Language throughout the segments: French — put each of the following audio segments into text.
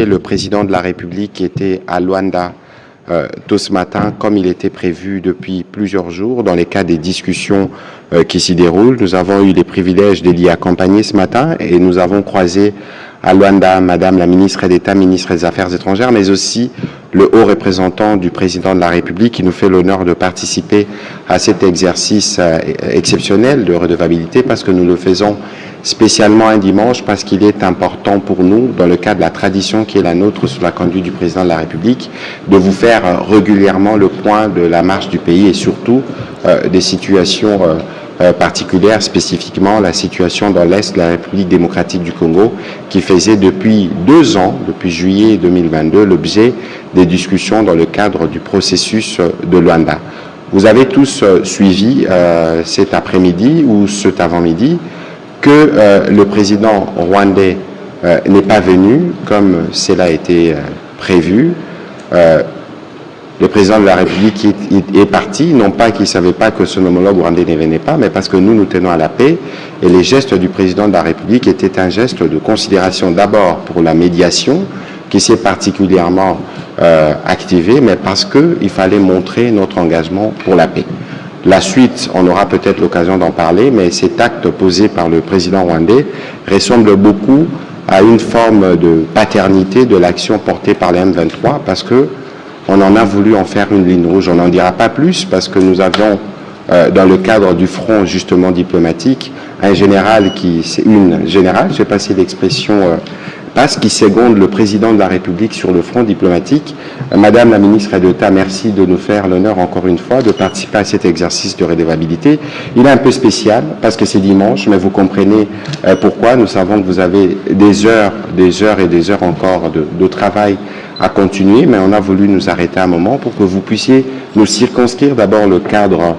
Le président de la République était à Luanda tôt ce matin, comme il était prévu depuis plusieurs jours, dans les cas des discussions qui s'y déroulent. Nous avons eu les privilèges de l'y accompagner ce matin et nous avons croisé à Luanda Madame la ministre d'État, ministre des Affaires étrangères, mais aussi le haut représentant du président de la République qui nous fait l'honneur de participer à cet exercice exceptionnel de redevabilité parce que nous le faisons spécialement un dimanche parce qu'il est important pour nous, dans le cadre de la tradition qui est la nôtre sous la conduite du président de la République, de vous faire régulièrement le point de la marche du pays et surtout des situations particulière, spécifiquement la situation dans l'Est de la République démocratique du Congo, qui faisait depuis 2 ans, depuis juillet 2022, l'objet des discussions dans le cadre du processus de Luanda. Vous avez tous suivi cet après-midi ou cet avant-midi que le président rwandais n'est pas venu comme cela a été prévu. Le président de la République est parti, non pas qu'il ne savait pas que son homologue rwandais ne venait pas, mais parce que nous tenons à la paix. Et les gestes du président de la République étaient un geste de considération d'abord pour la médiation, qui s'est particulièrement activée, mais parce qu'il fallait montrer notre engagement pour la paix. La suite, on aura peut-être l'occasion d'en parler, mais cet acte posé par le président rwandais ressemble beaucoup à une forme de paternité de l'action portée par les M23, parce que on en a voulu en faire une ligne rouge. On n'en dira pas plus parce que nous avions, dans le cadre du front justement diplomatique, un général je ne sais pas si l'expression passe, qui seconde le président de la République sur le front diplomatique. Madame la ministre d'État, merci de nous faire l'honneur encore une fois de participer à cet exercice de redevabilité. Il est un peu spécial parce que c'est dimanche, mais vous comprenez pourquoi. Nous savons que vous avez des heures et des heures encore de travail à continuer, mais on a voulu nous arrêter un moment pour que vous puissiez nous circonscrire d'abord le cadre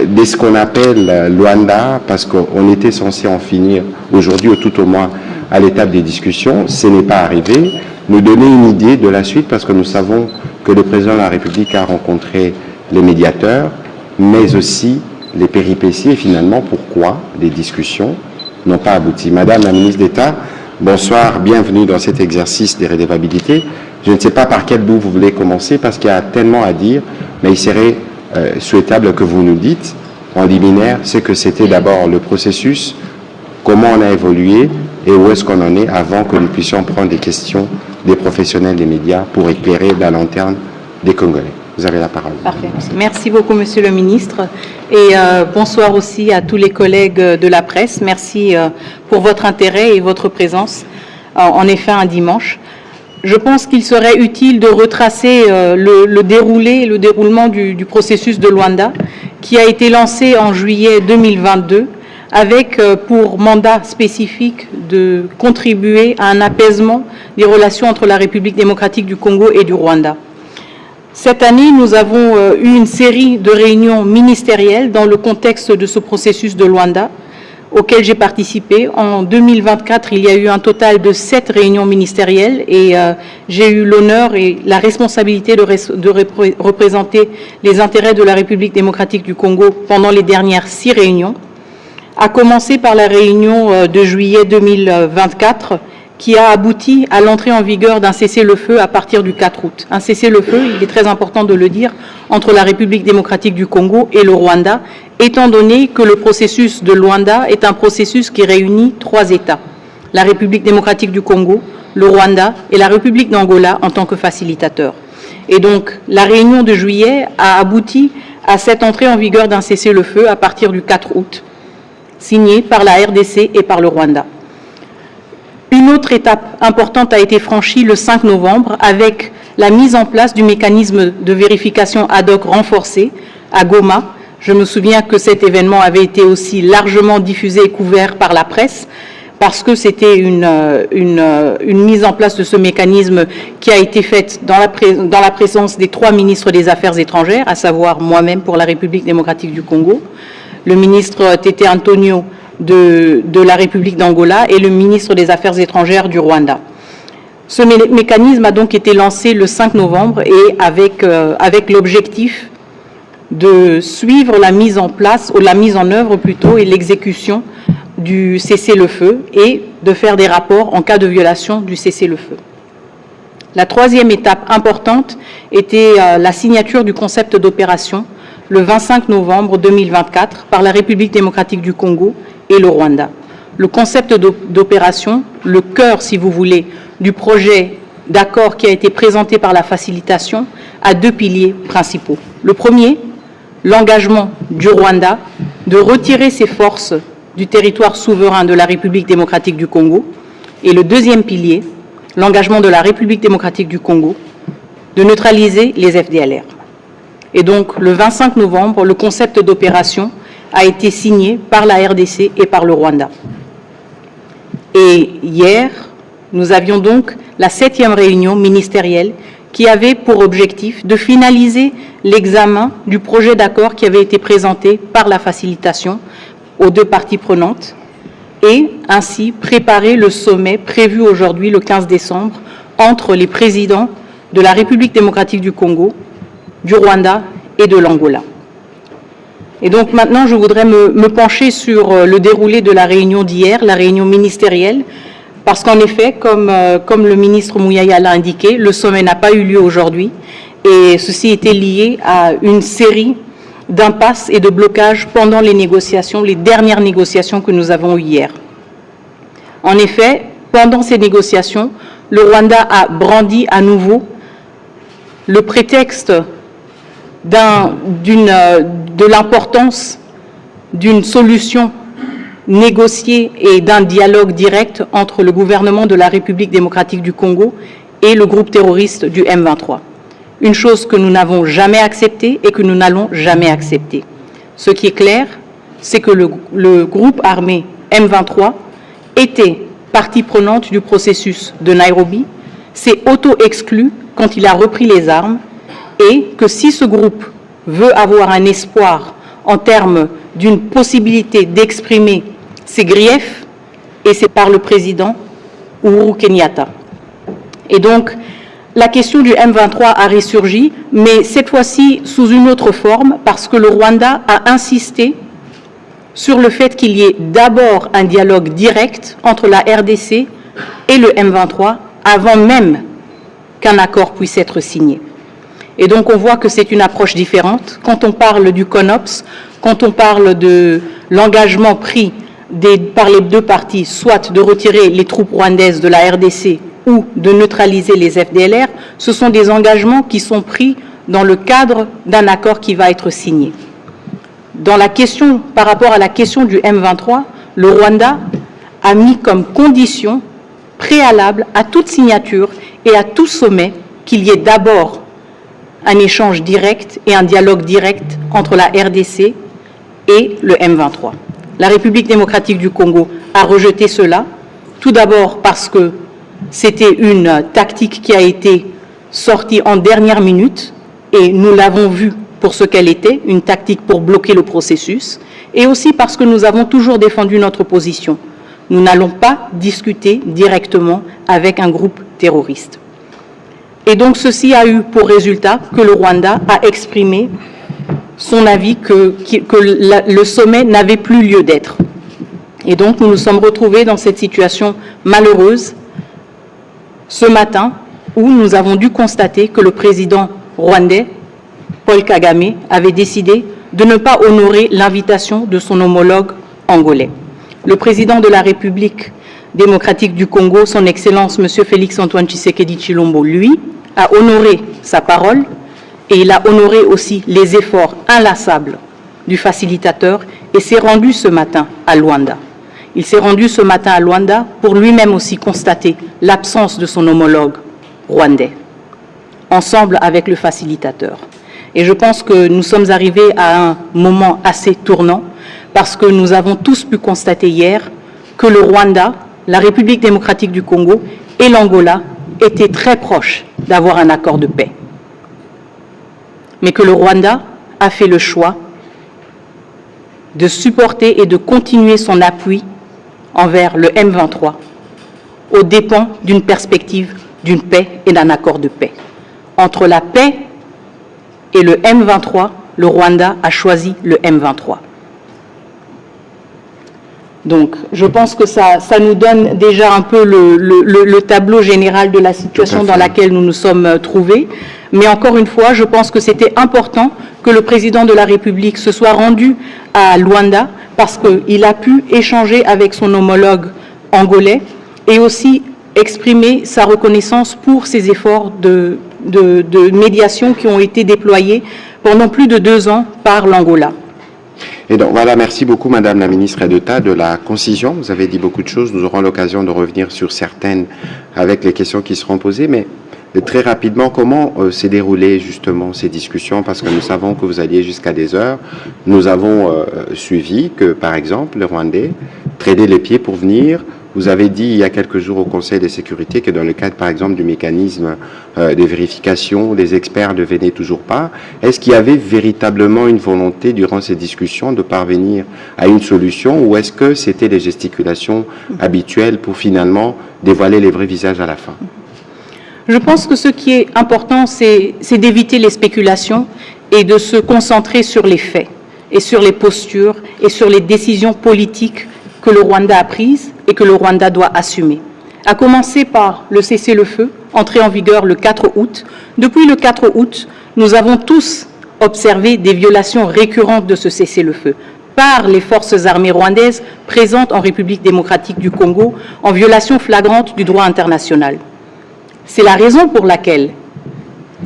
de ce qu'on appelle Luanda, parce qu'on était censé en finir aujourd'hui, ou tout au moins à l'étape des discussions. Ce n'est pas arrivé. Nous donner une idée de la suite, parce que nous savons que le président de la République a rencontré les médiateurs, mais aussi les péripéties et finalement pourquoi les discussions n'ont pas abouti. Madame la ministre d'État, bonsoir, bienvenue dans cet exercice des redevabilités. Je ne sais pas par quel bout vous voulez commencer parce qu'il y a tellement à dire, mais il serait souhaitable que vous nous dites en liminaire ce que c'était d'abord le processus, comment on a évolué et où est-ce qu'on en est avant que nous puissions prendre des questions des professionnels des médias pour éclairer la lanterne des Congolais. Vous avez la parole. Parfait. Merci beaucoup, Monsieur le Ministre. Et bonsoir aussi à tous les collègues de la presse. Merci pour votre intérêt et votre présence, en effet, un dimanche. Je pense qu'il serait utile de retracer le déroulement du processus de Luanda, qui a été lancé en juillet 2022, avec pour mandat spécifique de contribuer à un apaisement des relations entre la République démocratique du Congo et du Rwanda. Cette année, nous avons eu une série de réunions ministérielles dans le contexte de ce processus de Luanda, auquel j'ai participé. En 2024, il y a eu un total de 7 réunions ministérielles et j'ai eu l'honneur et la responsabilité de représenter les intérêts de la République démocratique du Congo pendant les dernières 6 réunions, à commencer par la réunion de juillet 2024, qui a abouti à l'entrée en vigueur d'un cessez-le-feu à partir du 4 août. Un cessez-le-feu, il est très important de le dire, entre la République démocratique du Congo et le Rwanda, étant donné que le processus de Luanda est un processus qui réunit 3 États, la République démocratique du Congo, le Rwanda et la République d'Angola en tant que facilitateur. Et donc, la réunion de juillet a abouti à cette entrée en vigueur d'un cessez-le-feu à partir du 4 août, signé par la RDC et par le Rwanda. Une autre étape importante a été franchie le 5 novembre avec la mise en place du mécanisme de vérification ad hoc renforcé à Goma. Je me souviens que cet événement avait été aussi largement diffusé et couvert par la presse parce que c'était une mise en place de ce mécanisme qui a été faite dans la présence des 3 ministres des Affaires étrangères, à savoir moi-même pour la République démocratique du Congo, le ministre Tete Antonio de la République d'Angola et le ministre des Affaires étrangères du Rwanda. Ce mécanisme a donc été lancé le 5 novembre et avec l'objectif de suivre la mise en place, ou la mise en œuvre plutôt, et l'exécution du cessez-le-feu et de faire des rapports en cas de violation du cessez-le-feu. La troisième étape importante était la signature du concept d'opération le 25 novembre 2024 par la République démocratique du Congo et le Rwanda. Le concept d'opération, le cœur, si vous voulez, du projet d'accord qui a été présenté par la facilitation, a deux piliers principaux. Le premier, l'engagement du Rwanda de retirer ses forces du territoire souverain de la République démocratique du Congo. Et le deuxième pilier, l'engagement de la République démocratique du Congo de neutraliser les FDLR. Et donc, le 25 novembre, le concept d'opération a été signé par la RDC et par le Rwanda. Et hier, nous avions donc la 7e réunion ministérielle qui avait pour objectif de finaliser l'examen du projet d'accord qui avait été présenté par la facilitation aux deux parties prenantes et ainsi préparer le sommet prévu aujourd'hui, le 15 décembre, entre les présidents de la République démocratique du Congo, du Rwanda et de l'Angola. Et donc maintenant, je voudrais me pencher sur le déroulé de la réunion d'hier, la réunion ministérielle, parce qu'en effet, comme le ministre Mouyaya l'a indiqué, le sommet n'a pas eu lieu aujourd'hui et ceci était lié à une série d'impasses et de blocages pendant les négociations, les dernières négociations que nous avons eues hier. En effet, pendant ces négociations, le Rwanda a brandi à nouveau le prétexte de l'importance d'une solution négociée et d'un dialogue direct entre le gouvernement de la République démocratique du Congo et le groupe terroriste du M23. Une chose que nous n'avons jamais acceptée et que nous n'allons jamais accepter. Ce qui est clair, c'est que le groupe armé M23 était partie prenante du processus de Nairobi, s'est auto-exclu quand il a repris les armes et que si ce groupe veut avoir un espoir en termes d'une possibilité d'exprimer ses griefs, et c'est par le président Uhuru Kenyatta. Et donc, la question du M23 a ressurgi, mais cette fois-ci sous une autre forme, parce que le Rwanda a insisté sur le fait qu'il y ait d'abord un dialogue direct entre la RDC et le M23 avant même qu'un accord puisse être signé. Et donc on voit que c'est une approche différente. Quand on parle du CONOPS, quand on parle de l'engagement pris par les deux parties, soit de retirer les troupes rwandaises de la RDC ou de neutraliser les FDLR, ce sont des engagements qui sont pris dans le cadre d'un accord qui va être signé. Par rapport à la question du M23, le Rwanda a mis comme condition préalable à toute signature et à tout sommet qu'il y ait d'abord un échange direct et un dialogue direct entre la RDC et le M23. La République démocratique du Congo a rejeté cela, tout d'abord parce que c'était une tactique qui a été sortie en dernière minute et nous l'avons vu pour ce qu'elle était, une tactique pour bloquer le processus, et aussi parce que nous avons toujours défendu notre position. Nous n'allons pas discuter directement avec un groupe terroriste. Et donc ceci a eu pour résultat que le Rwanda a exprimé son avis que le sommet n'avait plus lieu d'être. Et donc nous nous sommes retrouvés dans cette situation malheureuse ce matin où nous avons dû constater que le président rwandais, Paul Kagame, avait décidé de ne pas honorer l'invitation de son homologue angolais. Le président de la République démocratique du Congo, son Excellence M. Félix-Antoine Tshisekedi Tshilombo, lui, a honoré sa parole et il a honoré aussi les efforts inlassables du facilitateur et s'est rendu ce matin à Luanda. Il s'est rendu ce matin à Luanda pour lui-même aussi constater l'absence de son homologue rwandais, ensemble avec le facilitateur. Et je pense que nous sommes arrivés à un moment assez tournant parce que nous avons tous pu constater hier que le Rwanda, la République démocratique du Congo et l'Angola étaient très proches d'avoir un accord de paix. Mais que le Rwanda a fait le choix de supporter et de continuer son appui envers le M23 aux dépens d'une perspective d'une paix et d'un accord de paix. Entre la paix et le M23, le Rwanda a choisi le M23. Donc, je pense que ça nous donne déjà un peu le tableau général de la situation dans laquelle nous nous sommes trouvés. Mais encore une fois, je pense que c'était important que le président de la République se soit rendu à Luanda parce qu'il a pu échanger avec son homologue angolais et aussi exprimer sa reconnaissance pour ses efforts de médiation qui ont été déployés pendant plus de 2 ans par l'Angola. Et donc voilà, merci beaucoup Madame la Ministre d'État de la concision. Vous avez dit beaucoup de choses, nous aurons l'occasion de revenir sur certaines avec les questions qui seront posées, mais très rapidement, comment s'est déroulé justement ces discussions? Parce que nous savons que vous alliez jusqu'à des heures. Nous avons suivi que, par exemple, les Rwandais traînaient les pieds pour venir. Vous avez dit il y a quelques jours au Conseil de sécurité que dans le cadre, par exemple, du mécanisme de vérification, les experts ne venaient toujours pas. Est-ce qu'il y avait véritablement une volonté durant ces discussions de parvenir à une solution ou est-ce que c'était des gesticulations habituelles pour finalement dévoiler les vrais visages à la fin? Je pense que ce qui est important, c'est d'éviter les spéculations et de se concentrer sur les faits et sur les postures et sur les décisions politiques que le Rwanda a prises et que le Rwanda doit assumer. À commencer par le cessez-le-feu, entré en vigueur le 4 août. Depuis le 4 août, nous avons tous observé des violations récurrentes de ce cessez-le-feu par les forces armées rwandaises présentes en République démocratique du Congo en violation flagrante du droit international. C'est la raison pour laquelle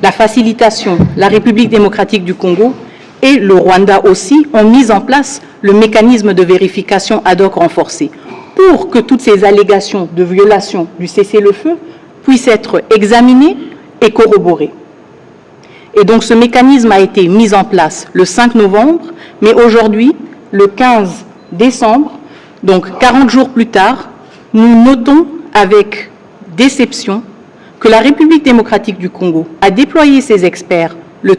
la facilitation, la République démocratique du Congo et le Rwanda aussi ont mis en place le mécanisme de vérification ad hoc renforcé pour que toutes ces allégations de violation du cessez-le-feu puissent être examinées et corroborées. Et donc ce mécanisme a été mis en place le 5 novembre, mais aujourd'hui, le 15 décembre, donc 40 jours plus tard, nous notons avec déception que la République démocratique du Congo a déployé ses experts le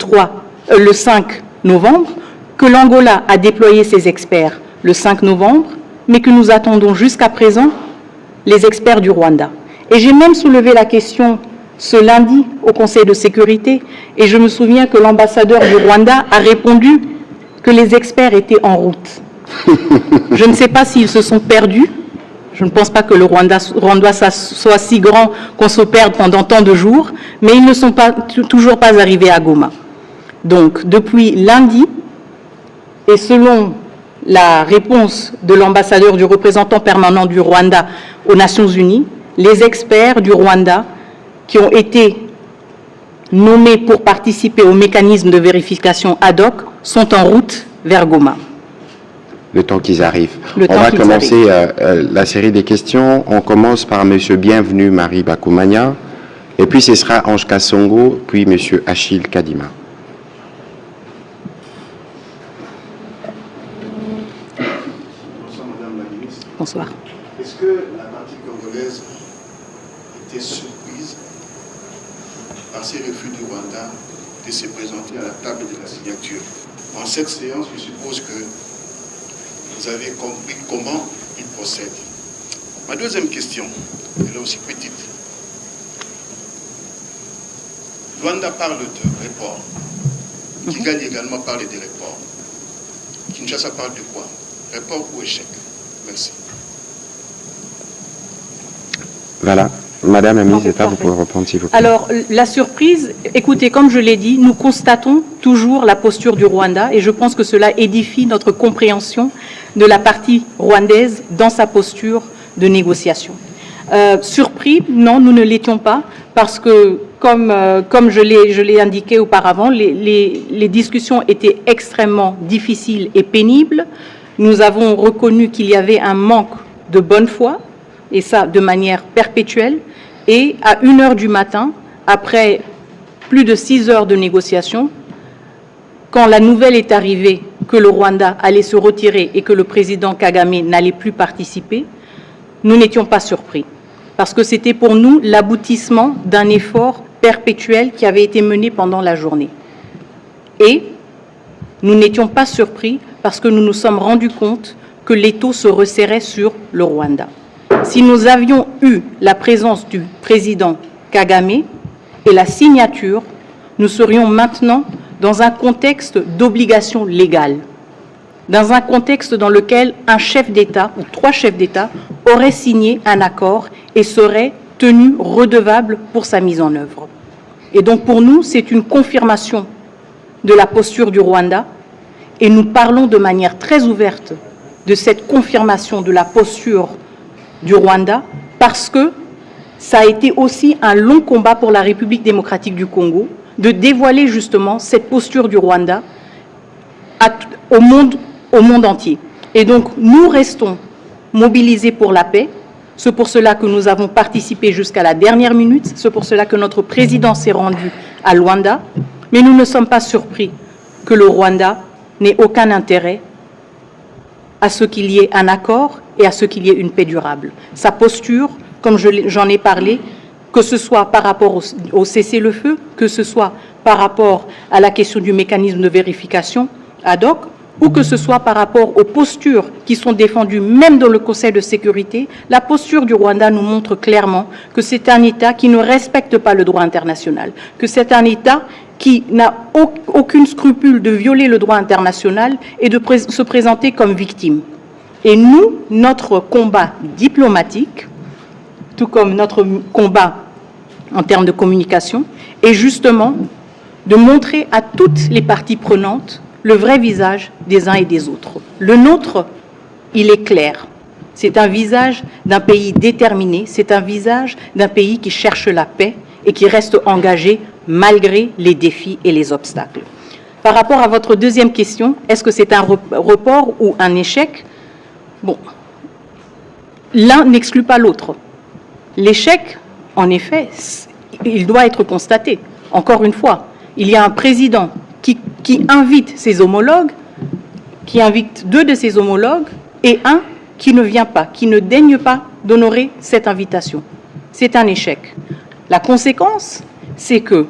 5 novembre, que l'Angola a déployé ses experts le 5 novembre, mais que nous attendons jusqu'à présent les experts du Rwanda. Et j'ai même soulevé la question ce lundi au Conseil de sécurité, et je me souviens que l'ambassadeur du Rwanda a répondu que les experts étaient en route. Je ne sais pas s'ils se sont perdus. Je ne pense pas que le Rwanda soit si grand qu'on se perde pendant tant de jours, mais ils ne sont toujours pas arrivés à Goma. Donc, depuis lundi, et selon la réponse de l'ambassadeur, du représentant permanent du Rwanda aux Nations Unies, les experts du Rwanda qui ont été nommés pour participer au mécanisme de vérification ad hoc sont en route vers Goma. Le temps qu'ils arrivent. On va commencer la série des questions. On commence par M. Bienvenu Marie Bakoumania, et puis ce sera Ange Kassongo, puis M. Achille Kadima. Bonsoir Madame la Ministre. Bonsoir. Est-ce que la partie congolaise était surprise par ces refus du Rwanda de se présenter à la table de la signature? En cette séance, je suppose que vous avez compris comment il procède. Ma deuxième question, elle est aussi petite. Luanda parle de report. Kigali également parle des reports. Kinshasa parle de quoi? Report ou échec? Merci. Voilà. Madame la ministre d'État, vous pouvez répondre s'il vous plaît. Alors, la surprise, écoutez, comme je l'ai dit, nous constatons toujours la posture du Rwanda et je pense que cela édifie notre compréhension de la partie rwandaise dans sa posture de négociation. Surpris, non, nous ne l'étions pas parce que, comme je l'ai indiqué auparavant, les discussions étaient extrêmement difficiles et pénibles. Nous avons reconnu qu'il y avait un manque de bonne foi, et ça de manière perpétuelle. Et à 1h du matin, après plus de 6 heures de négociation, quand la nouvelle est arrivée que le Rwanda allait se retirer et que le président Kagame n'allait plus participer, nous n'étions pas surpris. Parce que c'était pour nous l'aboutissement d'un effort perpétuel qui avait été mené pendant la journée. Et nous n'étions pas surpris parce que nous nous sommes rendus compte que l'étau se resserrait sur le Rwanda. Si nous avions eu la présence du président Kagame et la signature, nous serions maintenant dans un contexte d'obligation légale. dans un contexte dans lequel un chef d'État ou 3 chefs d'État auraient signé un accord et seraient tenus redevables pour sa mise en œuvre. Et donc pour nous, c'est une confirmation de la posture du Rwanda et nous parlons de manière très ouverte de cette confirmation de la posture du Rwanda parce que ça a été aussi un long combat pour la République démocratique du Congo de dévoiler justement cette posture du Rwanda au monde entier. Et donc, nous restons mobilisés pour la paix. C'est pour cela que nous avons participé jusqu'à la dernière minute. C'est pour cela que notre président s'est rendu à Luanda. Mais nous ne sommes pas surpris que le Rwanda n'ait aucun intérêt à ce qu'il y ait un accord et à ce qu'il y ait une paix durable. Sa posture, comme j'en ai parlé, que ce soit par rapport au cessez-le-feu, que ce soit par rapport à la question du mécanisme de vérification ad hoc, ou que ce soit par rapport aux postures qui sont défendues même dans le Conseil de sécurité, la posture du Rwanda nous montre clairement que c'est un État qui ne respecte pas le droit international, que c'est un État qui n'a aucun scrupule de violer le droit international et de se présenter comme victime. Et nous, notre combat diplomatique, tout comme notre combat en termes de communication, est justement de montrer à toutes les parties prenantes le vrai visage des uns et des autres. Le nôtre, il est clair. C'est un visage d'un pays déterminé, c'est un visage d'un pays qui cherche la paix et qui reste engagé malgré les défis et les obstacles. Par rapport à votre deuxième question, est-ce que c'est un report ou un échec? Bon, l'un n'exclut pas l'autre. L'échec, en effet, il doit être constaté. Encore une fois, il y a un président qui invite ses homologues, qui invite 2 de ses homologues, et un qui ne vient pas, qui ne daigne pas d'honorer cette invitation. C'est un échec. La conséquence, c'est que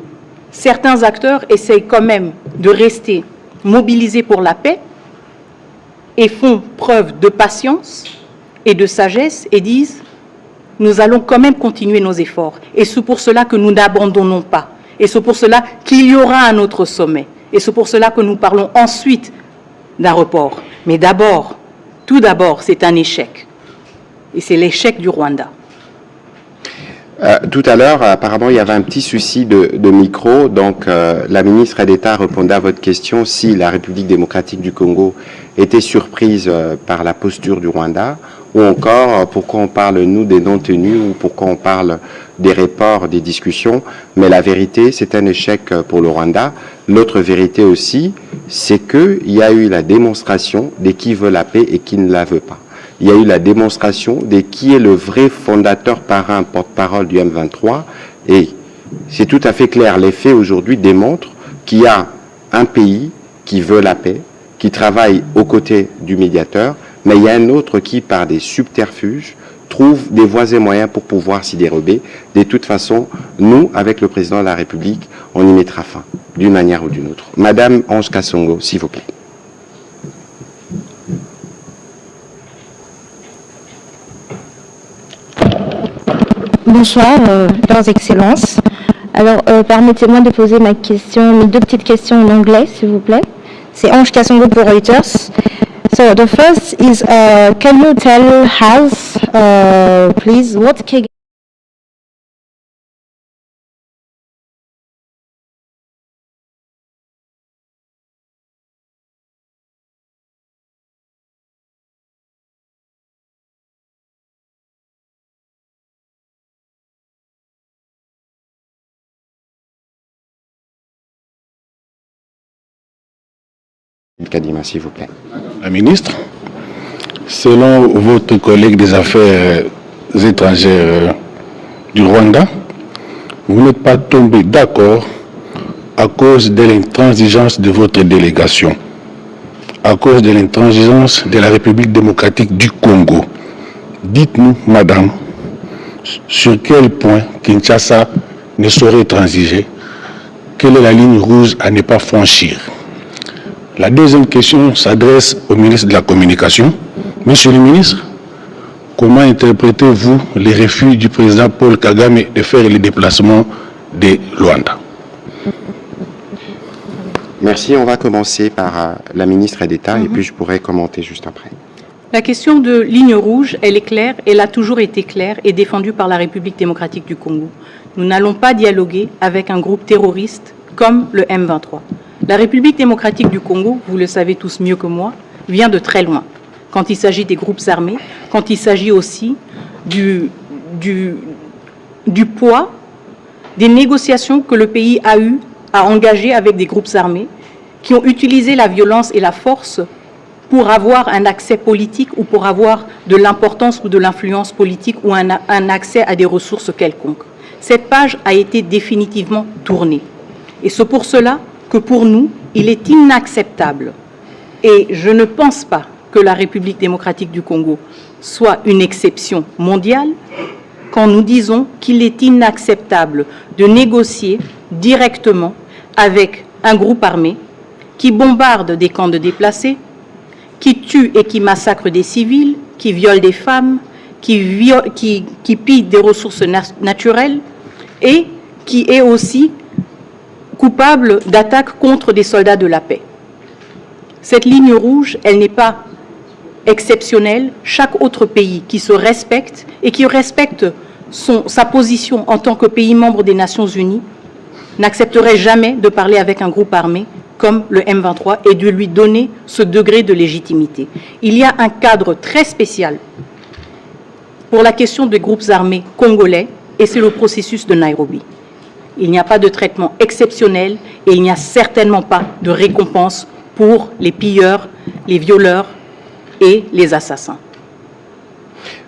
certains acteurs essayent quand même de rester mobilisés pour la paix et font preuve de patience et de sagesse et disent « nous allons quand même continuer nos efforts ». Et c'est pour cela que nous n'abandonnons pas. Et c'est pour cela qu'il y aura un autre sommet. Et c'est pour cela que nous parlons ensuite d'un report. Mais d'abord, tout d'abord, c'est un échec. Et c'est l'échec du Rwanda. Tout à l'heure, apparemment, il y avait un petit souci de micro. Donc, la ministre d'État répondait à votre question si la République démocratique du Congo était surprise par la posture du Rwanda, ou encore pourquoi on parle, nous, des non-tenus, ou pourquoi on parle des reports, des discussions. Mais la vérité, c'est un échec pour le Rwanda. L'autre vérité aussi, c'est qu'il y a eu la démonstration de qui veut la paix et qui ne la veut pas. Il y a eu la démonstration de qui est le vrai fondateur, parrain, porte-parole du M23. Et c'est tout à fait clair. Les faits aujourd'hui démontrent qu'il y a un pays qui veut la paix, qui travaille aux côtés du médiateur, mais il y a un autre qui, par des subterfuges, trouve des voies et moyens pour pouvoir s'y dérober. De toute façon, nous, avec le président de la République, on y mettra fin, d'une manière ou d'une autre. Madame Ange Kasongo, s'il vous plaît. Bonsoir, leurs excellences. Alors, permettez-moi de poser mes 2 petites questions en anglais, s'il vous plaît. C'est Ange Kasongo pour Reuters. So, the first is, can you tell us, please, what Kigali Kadima, s'il vous plaît. La ministre, selon votre collègue des Affaires étrangères du Rwanda, vous n'êtes pas tombé d'accord à cause de l'intransigeance de votre délégation, à cause de l'intransigeance de la République démocratique du Congo. Dites-nous, madame, sur quel point Kinshasa ne saurait transiger, quelle est la ligne rouge à ne pas franchir? La deuxième question s'adresse au ministre de la Communication. Monsieur le ministre, comment interprétez-vous les refus du président Paul Kagame de faire les déplacements de Luanda? Merci. On va commencer par la ministre d'État et puis je pourrai commenter juste après. La question de ligne rouge, elle est claire, elle a toujours été claire et défendue par la République démocratique du Congo. Nous n'allons pas dialoguer avec un groupe terroriste comme le M23. La République démocratique du Congo, vous le savez tous mieux que moi, vient de très loin. Quand il s'agit des groupes armés, quand il s'agit aussi du poids des négociations que le pays a eu à engager avec des groupes armés qui ont utilisé la violence et la force pour avoir un accès politique ou pour avoir de l'importance ou de l'influence politique ou un accès à des ressources quelconques. Cette page a été définitivement tournée. Et c'est pour cela que pour nous, il est inacceptable. Et je ne pense pas que la République démocratique du Congo soit une exception mondiale quand nous disons qu'il est inacceptable de négocier directement avec un groupe armé qui bombarde des camps de déplacés, qui tue et qui massacre des civils, qui viole des femmes, qui pille des ressources naturelles et qui est aussi coupable d'attaques contre des soldats de la paix. Cette ligne rouge, elle n'est pas exceptionnelle. Chaque autre pays qui se respecte et qui respecte sa position en tant que pays membre des Nations Unies n'accepterait jamais de parler avec un groupe armé comme le M23 et de lui donner ce degré de légitimité. Il y a un cadre très spécial pour la question des groupes armés congolais et c'est le processus de Nairobi. Il n'y a pas de traitement exceptionnel et il n'y a certainement pas de récompense pour les pilleurs, les violeurs et les assassins.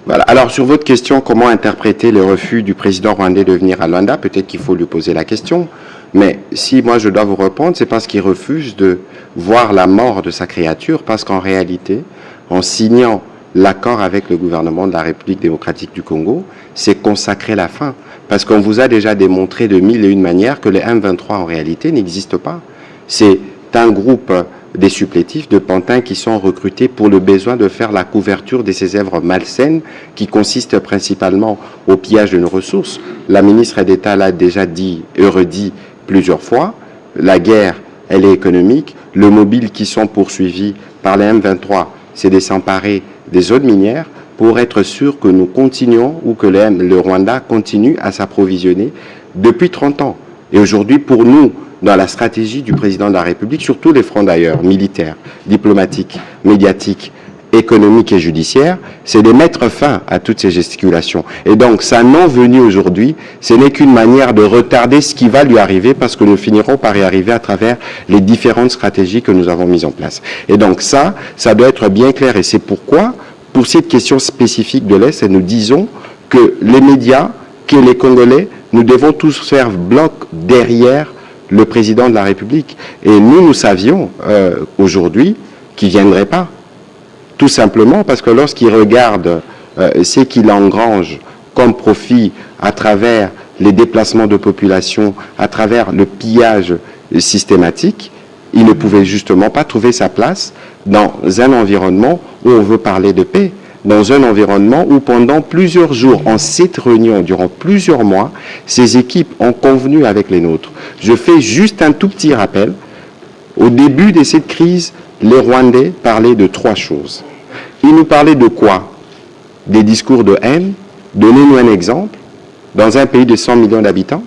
Voilà. Alors, sur votre question, comment interpréter le refus du président rwandais de venir à Luanda? Peut-être qu'il faut lui poser la question. Mais si moi je dois vous répondre, c'est parce qu'il refuse de voir la mort de sa créature, parce qu'en réalité, en signant l'accord avec le gouvernement de la République démocratique du Congo, c'est consacrer la fin. Parce qu'on vous a déjà démontré de mille et une manières que le M23 en réalité n'existe pas. C'est un groupe des supplétifs de pantins qui sont recrutés pour le besoin de faire la couverture de ces œuvres malsaines qui consistent principalement au pillage de nos ressources. La ministre d'État l'a déjà dit et redit plusieurs fois, la guerre, elle est économique. Le mobile qui sont poursuivis par les M23, c'est de s'emparer des zones minières pour être sûr que nous continuons ou que le Rwanda continue à s'approvisionner depuis 30 ans. Et aujourd'hui, pour nous, dans la stratégie du président de la République, sur tous les fronts d'ailleurs, militaires, diplomatiques, médiatiques, économiques et judiciaires, c'est de mettre fin à toutes ces gesticulations. Et donc, sa non-venue aujourd'hui, ce n'est qu'une manière de retarder ce qui va lui arriver parce que nous finirons par y arriver à travers les différentes stratégies que nous avons mises en place. Et donc ça doit être bien clair et c'est pourquoi, pour cette question spécifique de l'Est, nous disons que les médias, que les Congolais, nous devons tous faire bloc derrière le président de la République. Et nous savions aujourd'hui qu'il ne viendrait pas. Tout simplement parce que lorsqu'il regarde ce qu'il engrange comme profit à travers les déplacements de population, à travers le pillage systématique, il ne pouvait justement pas trouver sa place dans un environnement où on veut parler de paix, dans un environnement où pendant plusieurs jours, en cette réunion, durant plusieurs mois, ces équipes ont convenu avec les nôtres. Je fais juste un tout petit rappel. Au début de cette crise, les Rwandais parlaient de 3 choses. Ils nous parlaient de quoi? Des discours de haine. Donnez-nous un exemple. Dans un pays de 100 millions d'habitants,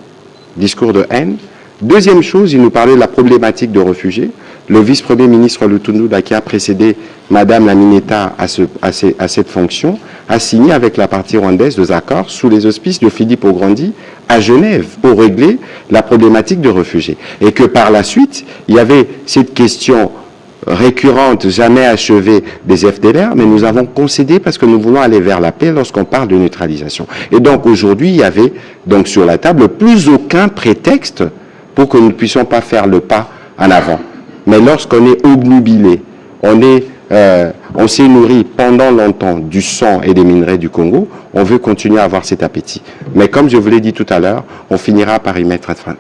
discours de haine. Deuxième chose, ils nous parlaient de la problématique de réfugiés. Le vice-premier ministre Lutunduda, qui a précédé Madame la Mineta à cette fonction, a signé avec la partie rwandaise des accords sous les auspices de Philippe Augrandi à Genève pour régler la problématique de réfugiés. Et que par la suite, il y avait cette question récurrente, jamais achevée des FDLR, mais nous avons concédé parce que nous voulons aller vers la paix lorsqu'on parle de neutralisation. Et donc aujourd'hui, il y avait donc sur la table plus aucun prétexte pour que nous ne puissions pas faire le pas en avant. Mais lorsqu'on est obnubilé, on s'est nourri pendant longtemps du sang et des minerais du Congo, on veut continuer à avoir cet appétit. Mais comme je vous l'ai dit tout à l'heure, on finira par y mettre fin.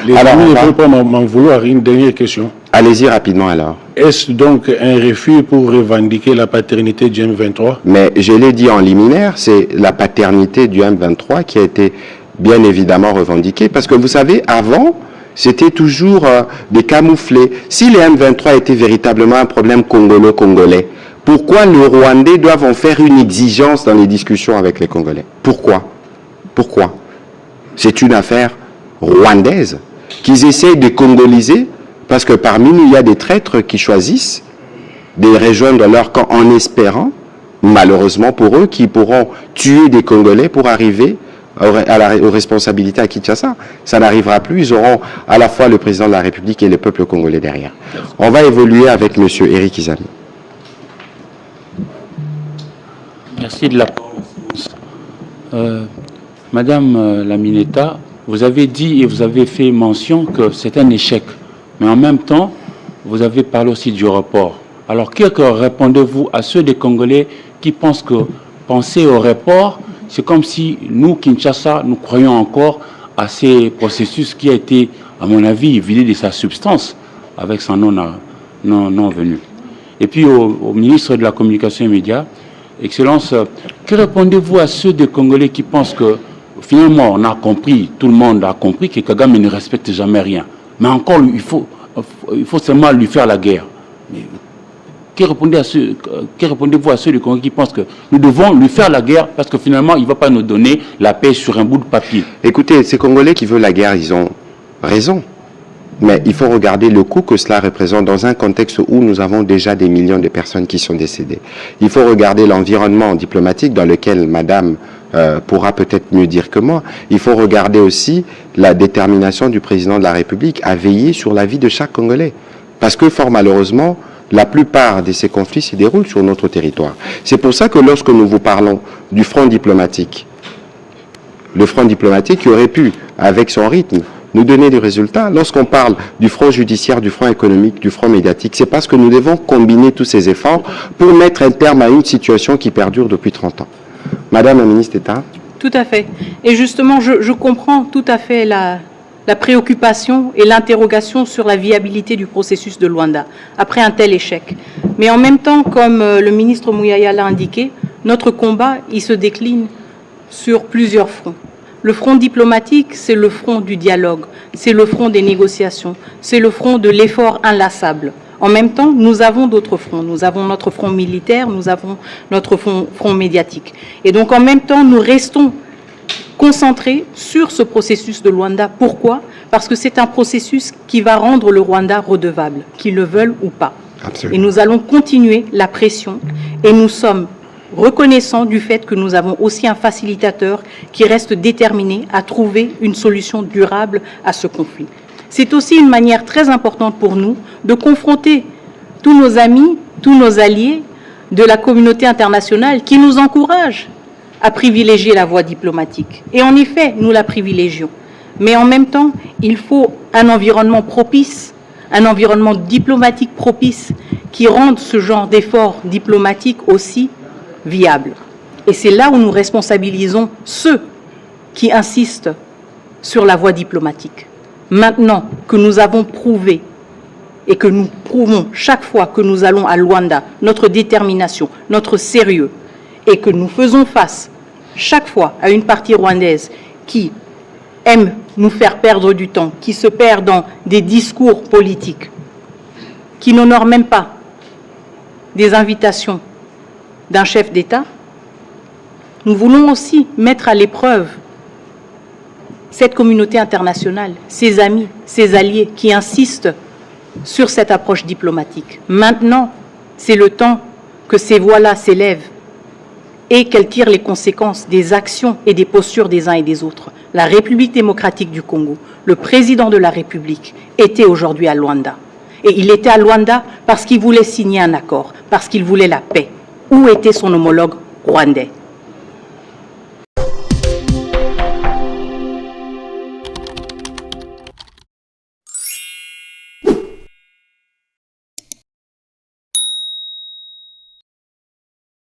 Les amis ne veulent pas m'en vouloir. Une dernière question. Allez-y rapidement alors. Est-ce donc un refus pour revendiquer la paternité du M23? Mais je l'ai dit en liminaire, c'est la paternité du M23 qui a été bien évidemment revendiquée. Parce que vous savez, avant, C'était toujours des camouflés. Si les M23 étaient véritablement un problème congolo-congolais, pourquoi les Rwandais doivent en faire une exigence dans les discussions avec les Congolais? Pourquoi? Pourquoi? C'est une affaire rwandaise qu'ils essayent de congoliser parce que parmi nous, il y a des traîtres qui choisissent de rejoindre leur camp en espérant, malheureusement pour eux, qu'ils pourront tuer des Congolais pour arriver aux responsabilités à Kinshasa. Ça n'arrivera plus. Ils auront à la fois le président de la République et le peuple congolais derrière. On va évoluer avec M. Éric Izami. Merci de la Madame Lamineta, vous avez dit et vous avez fait mention que c'est un échec. Mais en même temps, vous avez parlé aussi du report. Alors, que répondez-vous à ceux des Congolais qui pensent que penser au report, c'est comme si nous, Kinshasa, nous croyons encore à ces processus qui a été, à mon avis, vidé de sa substance avec son non venu. Et puis au ministre de la Communication et Médias, Excellence, que répondez-vous à ceux des Congolais qui pensent que finalement on a compris, tout le monde a compris que Kagame ne respecte jamais rien. Mais encore, il faut seulement lui faire la guerre. Mais, que répondez-vous à ceux du Congo qui pensent que nous devons lui faire la guerre parce que finalement, il ne va pas nous donner la paix sur un bout de papier? Écoutez, ces Congolais qui veulent la guerre, ils ont raison. Mais il faut regarder le coût que cela représente dans un contexte où nous avons déjà des millions de personnes qui sont décédées. Il faut regarder l'environnement diplomatique dans lequel Madame pourra peut-être mieux dire que moi. Il faut regarder aussi la détermination du président de la République à veiller sur la vie de chaque Congolais. Parce que fort malheureusement, la plupart de ces conflits se déroulent sur notre territoire. C'est pour ça que lorsque nous vous parlons du front diplomatique, le front diplomatique qui aurait pu, avec son rythme, nous donner des résultats. Lorsqu'on parle du front judiciaire, du front économique, du front médiatique, c'est parce que nous devons combiner tous ces efforts pour mettre un terme à une situation qui perdure depuis 30 ans. Madame la ministre d'État. Tout à fait. Et justement, je comprends tout à fait la préoccupation et l'interrogation sur la viabilité du processus de Luanda après un tel échec. Mais en même temps, comme le ministre Mouyaya l'a indiqué, notre combat, il se décline sur plusieurs fronts. Le front diplomatique, c'est le front du dialogue, c'est le front des négociations, c'est le front de l'effort inlassable. En même temps, nous avons d'autres fronts. Nous avons notre front militaire, nous avons notre front médiatique. Et donc, en même temps, nous restons concentrés sur ce processus de Luanda. Pourquoi? Parce que c'est un processus qui va rendre le Rwanda redevable, qu'ils le veulent ou pas. Absolument. Et nous allons continuer la pression et nous sommes reconnaissants du fait que nous avons aussi un facilitateur qui reste déterminé à trouver une solution durable à ce conflit. C'est aussi une manière très importante pour nous de confronter tous nos amis, tous nos alliés de la communauté internationale qui nous encouragent à privilégier la voie diplomatique. Et en effet, nous la privilégions. Mais en même temps, il faut un environnement propice, un environnement diplomatique propice qui rende ce genre d'efforts diplomatiques aussi viable. Et c'est là où nous responsabilisons ceux qui insistent sur la voie diplomatique. Maintenant que nous avons prouvé et que nous prouvons chaque fois que nous allons à Luanda notre détermination, notre sérieux, et que nous faisons face chaque fois à une partie rwandaise qui aime nous faire perdre du temps, qui se perd dans des discours politiques, qui n'honore même pas des invitations d'un chef d'État, nous voulons aussi mettre à l'épreuve cette communauté internationale, ses amis, ses alliés qui insistent sur cette approche diplomatique. Maintenant, c'est le temps que ces voix-là s'élèvent et qu'elles tirent les conséquences des actions et des postures des uns et des autres. La République démocratique du Congo, le président de la République, était aujourd'hui à Luanda. Et il était à Luanda parce qu'il voulait signer un accord, parce qu'il voulait la paix. Où était son homologue rwandais?